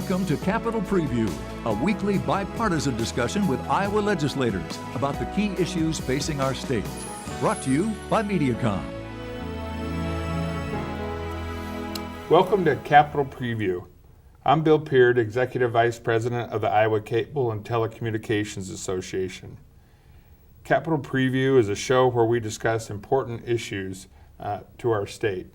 Welcome to Capitol Preview, a weekly bipartisan discussion with Iowa legislators about the key issues facing our state. Brought to you by Mediacom. Welcome to Capitol Preview. I'm Bill Peard, Executive Vice President of the Iowa Cable and Telecommunications Association. Capitol Preview is a show where we discuss important issues to our state.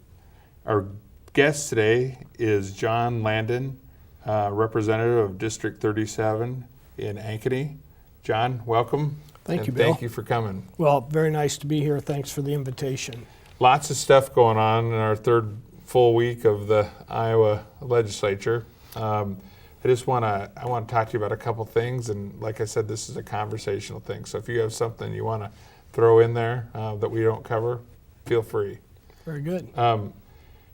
Our guest today is John Landon, representative of District 37 in Ankeny. John, welcome. Thank you, Bill. Thank you for coming. Well, very nice to be here. Thanks for the invitation. Lots of stuff going on in our third full week of the Iowa legislature. I want to talk to you about a couple things, and like I said, this is a conversational thing. So if you have something you want to throw in there that we don't cover, feel free. Very good.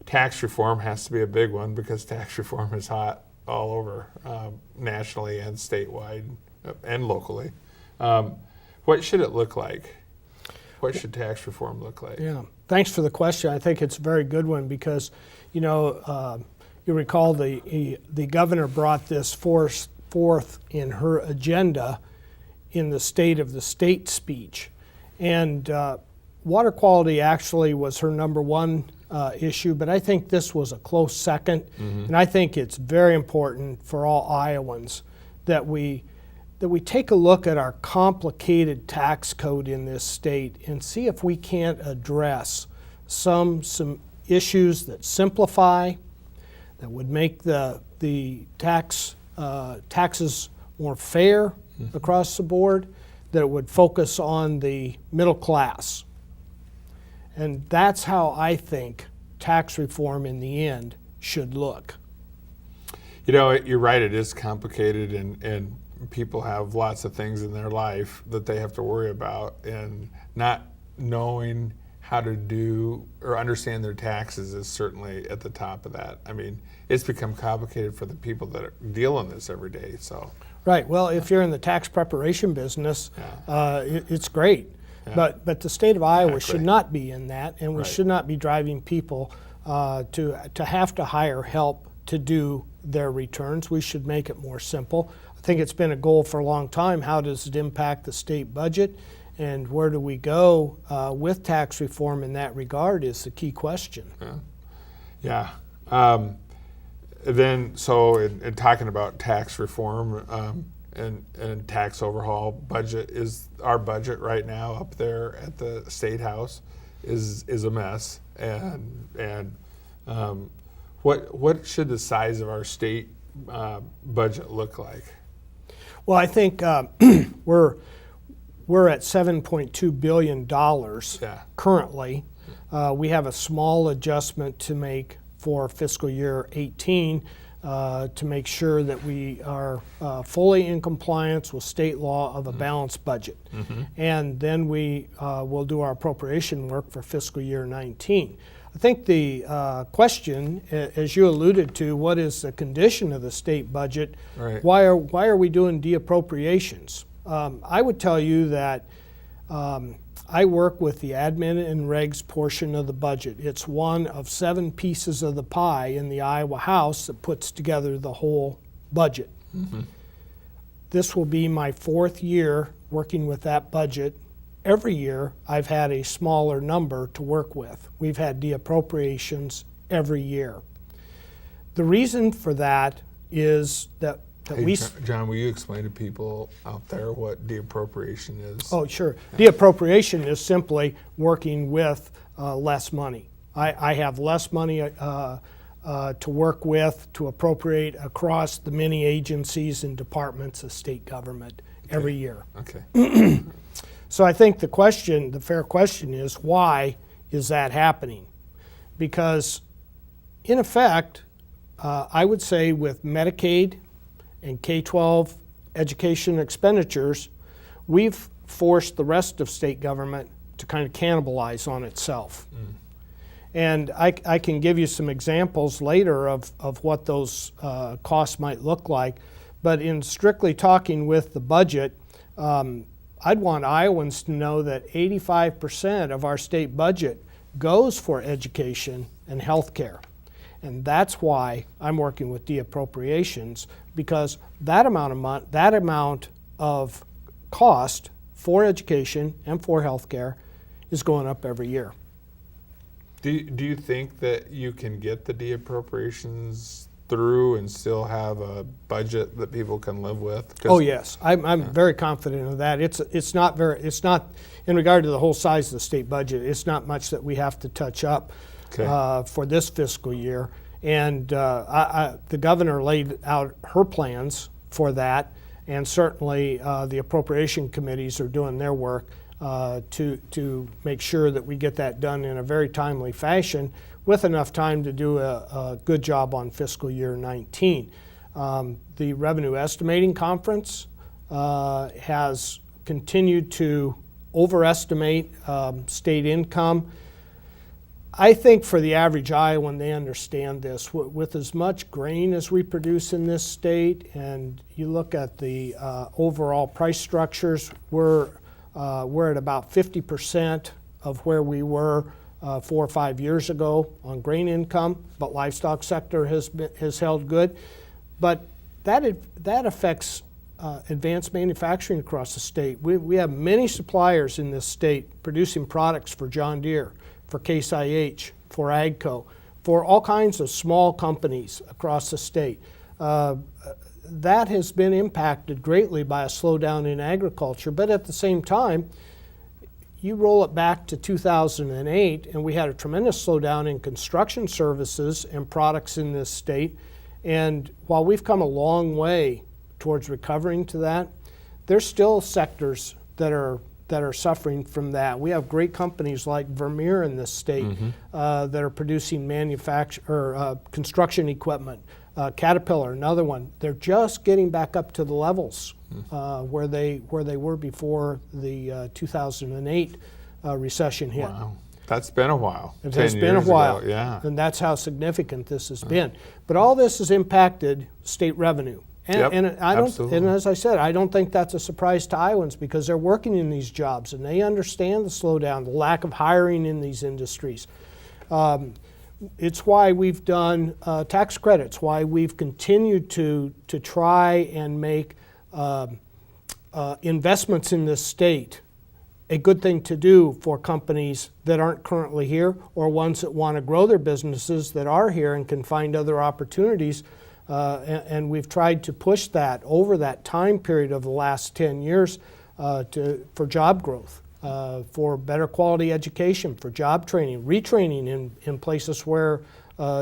Tax reform has to be a big one because tax reform is hot all over, nationally and statewide and locally. What should it look like? What should tax reform look like? Yeah, thanks for the question. I think it's a very good one because, you recall the governor brought this forth in her agenda in the State of the State speech. And water quality actually was her number one issue, but I think this was a close second. Mm-hmm. And I think it's very important for all Iowans that we take a look at our complicated tax code in this state and see if we can't address some issues that simplify, that would make the taxes more fair mm-hmm. across the board, that would focus on the middle class. And that's how I think tax reform in the end should look. You know, you're right, it is complicated and people have lots of things in their life that they have to worry about, and not knowing how to do or understand their taxes is certainly at the top of that. I mean, it's become complicated for the people that deal in this every day. So, right. Well, if you're in the tax preparation business, it's great. Yeah. But the state of Iowa should not be in that, and we should not be driving people to have to hire help to do their returns. We should make it more simple. I think it's been a goal for a long time. How does it impact the state budget, and where do we go with tax reform in that regard is the key question. Yeah. Then, so in talking about tax reform and tax overhaul, budget is our budget right now up there at the State House is a mess, and what should the size of our state budget look like? Well, I think we're at $7.2 billion currently. We have a small adjustment to make for fiscal year 18 to make sure that we are fully in compliance with state law of a balanced budget. Mm-hmm. And then we will do our appropriation work for fiscal year 19. I think the question, as you alluded to, what is the condition of the state budget? Right. Why are we doing de-appropriations? I would tell you that I work with the admin and regs portion of the budget. It's one of 7 pieces of the pie in the Iowa House that puts together the whole budget. Mm-hmm. This will be my 4th year working with that budget. Every year I've had a smaller number to work with. We've had de-appropriations every year. The reason for that is that John, will you explain to people out there what de-appropriation is? Oh, sure. Yeah. De-appropriation is simply working with less money. I have less money to work with to appropriate across the many agencies and departments of state government every year. Okay. So I think the fair question is, why is that happening? Because in effect, I would say with Medicaid and K-12 education expenditures, we've forced the rest of state government to kind of cannibalize on itself. Mm. And I can give you some examples later of what those costs might look like. But in strictly talking with the budget, I'd want Iowans to know that 85% of our state budget goes for education and health care. And that's why I'm working with de-appropriations, because that amount of cost for education and for healthcare is going up every year. Do you think that you can get the de-appropriations through and still have a budget that people can live with? Oh yes, I'm very confident of that. It's not in regard to the whole size of the state budget. It's not much that we have to touch up for this fiscal year. And the governor laid out her plans for that, and certainly the appropriation committees are doing their work to make sure that we get that done in a very timely fashion, with enough time to do a good job on fiscal year 19. The Revenue Estimating Conference has continued to overestimate state income. I think for the average Iowan, they understand this. With as much grain as we produce in this state, and you look at the overall price structures, we're at about 50% of where we were 4 or 5 years ago on grain income, but livestock sector has held good. But that affects advanced manufacturing across the state. We have many suppliers in this state producing products for John Deere, for Case IH, for AGCO, for all kinds of small companies across the state. That has been impacted greatly by a slowdown in agriculture, but at the same time, you roll it back to 2008, and we had a tremendous slowdown in construction services and products in this state. And while we've come a long way towards recovering to that, there's still sectors that are suffering from that. We have great companies like Vermeer in this state that are producing construction equipment. Caterpillar, another one. They're just getting back up to the levels where they were before the 2008 recession hit. Wow, that's been a while. It has been a while, ago, yeah. And that's how significant this has been. But all this has impacted state revenue. And Absolutely. And as I said, I don't think that's a surprise to Iowans, because they're working in these jobs and they understand the slowdown, the lack of hiring in these industries. It's why we've done tax credits, why we've continued to try and make investments in this state a good thing to do for companies that aren't currently here, or ones that want to grow their businesses that are here and can find other opportunities. And we've tried to push that over that time period of the last 10 years for job growth, for better quality education, for job training, retraining in places where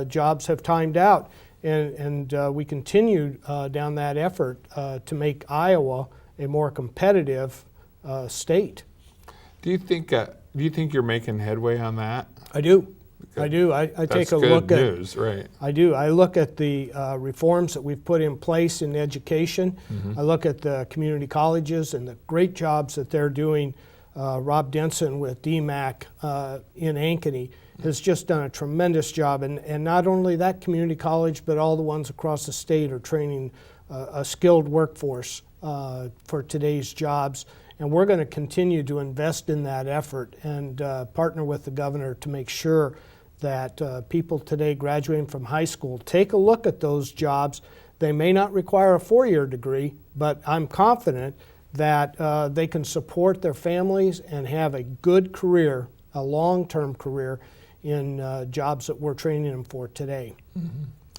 jobs have timed out. And we continue down that effort to make Iowa a more competitive state. Do you think you're making headway on that? I do. I do. I take a look at news, right? I do. I look at the reforms that we've put in place in education. I look at the community colleges and the great jobs that they're doing. Rob Denson with DMAC in Ankeny has just done a tremendous job. And not only that community college, but all the ones across the state are training a skilled workforce for today's jobs. And we're going to continue to invest in that effort and partner with the governor to make sure that people today graduating from high school take a look at those jobs. They may not require a 4-year degree, but I'm confident that they can support their families and have a good career, a long-term career in jobs that we're training them for today.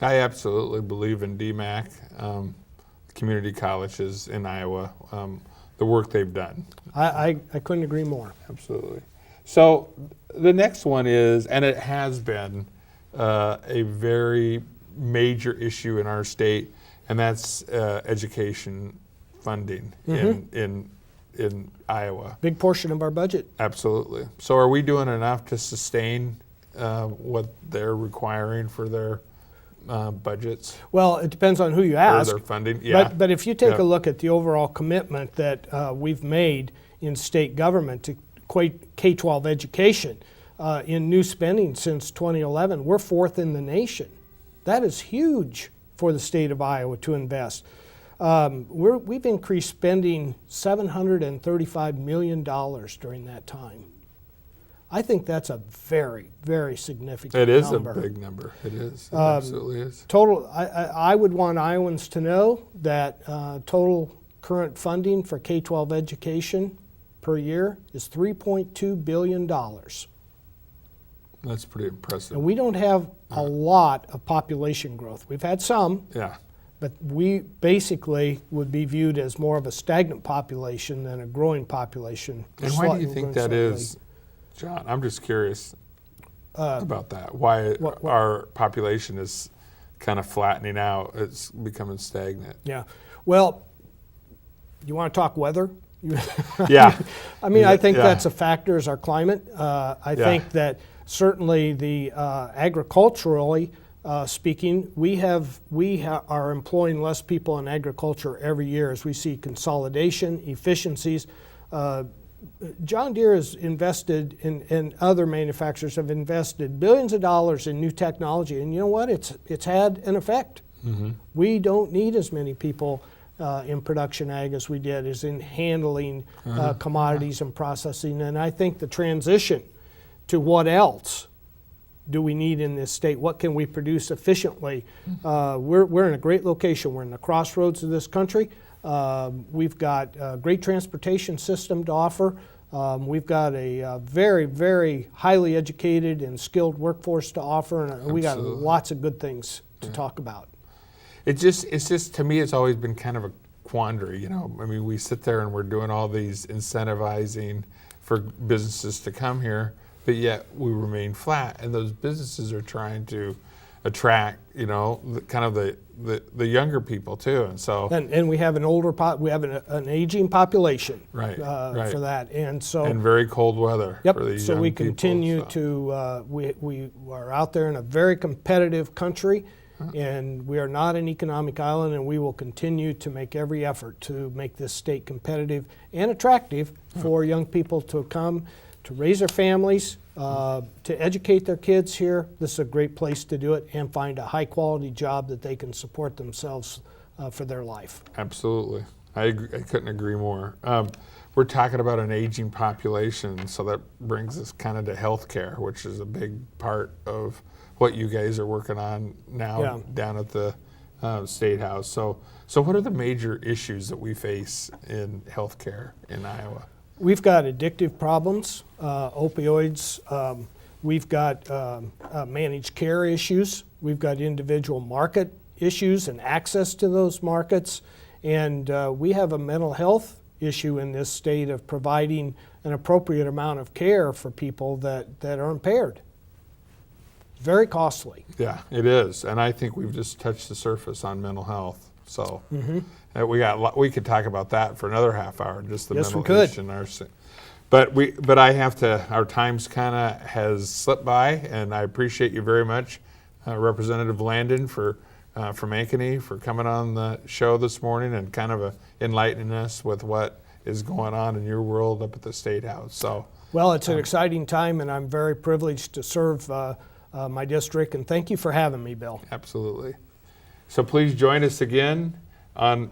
I absolutely believe in DMAC, community colleges in Iowa, the work they've done. I couldn't agree more. Absolutely. So the next one is, and it has been a very major issue in our state, and that's education funding in Iowa. Big portion of our budget. Absolutely. So are we doing enough to sustain what they're requiring for their budgets? Well, it depends on who you ask. Or their funding, yeah. But if you take a look at the overall commitment that we've made in state government to K-12 education in new spending since 2011, we're 4th in the nation. That is huge for the state of Iowa to invest. We've increased spending $735 million during that time. I think that's a very, very significant It is number. a big number. It is. It absolutely is. Total, I would want Iowans to know that total current funding for K-12 education per year is $3.2 billion. That's pretty impressive. And we don't have a lot of population growth. We've had some, Yeah. but we basically would be viewed as more of a stagnant population than a growing population. And why do you think that is, John? I'm just curious about that. Why our population is kind of flattening out. It's becoming stagnant. Yeah. Well, you want to talk weather? Yeah. I mean, I think Yeah. that's a factor, is our climate. I think that certainly the agriculturally speaking, we are employing less people in agriculture every year as we see consolidation, efficiencies. John Deere has invested and other manufacturers have invested billions of dollars in new technology, and you know what? It's had an effect. Mm-hmm. We don't need as many people in production ag as we did as in handling commodities and processing. And I think the transition to what else do we need in this state? What can we produce efficiently? We're in a great location. We're in the crossroads of this country. We've got a great transportation system to offer. We've got a very, very highly educated and skilled workforce to offer, and we got lots of good things to talk about. It's just to me, it's always been kind of a quandary. You know, I mean, we sit there and we're doing all these incentivizing for businesses to come here, but yet we remain flat, and those businesses are trying to attract, you know, the younger people too, and so and we have an aging population, right. For that, and so very cold weather. Yep. For these so young we people, continue to we are out there in a very competitive country, and we are not an economic island, and we will continue to make every effort to make this state competitive and attractive for young people to come to raise their families, to educate their kids here. This is a great place to do it and find a high quality job that they can support themselves for their life. Absolutely. I couldn't agree more. We're talking about an aging population, so that brings us kind of to healthcare, which is a big part of what you guys are working on now down at the State House. So what are the major issues that we face in healthcare in Iowa? We've got addictive problems, opioids. We've got managed care issues. We've got individual market issues and access to those markets. And we have a mental health issue in this state of providing an appropriate amount of care for people that are impaired. Very costly. Yeah, it is. And I think we've just touched the surface on mental health. So we could talk about that for another half hour, just the mental issue in our state. But I have to, our time's kind of has slipped by, and I appreciate you very much, Representative Landon from Ankeny, for coming on the show this morning and kind of enlightening us with what is going on in your world up at the State House. So, well, it's an exciting time, and I'm very privileged to serve my district, and thank you for having me, Bill. Absolutely. So please join us again on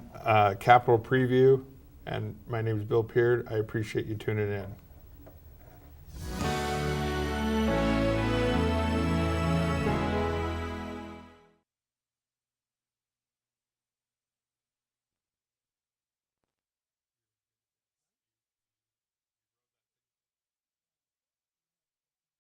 Capitol Preview, and my name is Bill Peard. I appreciate you tuning in.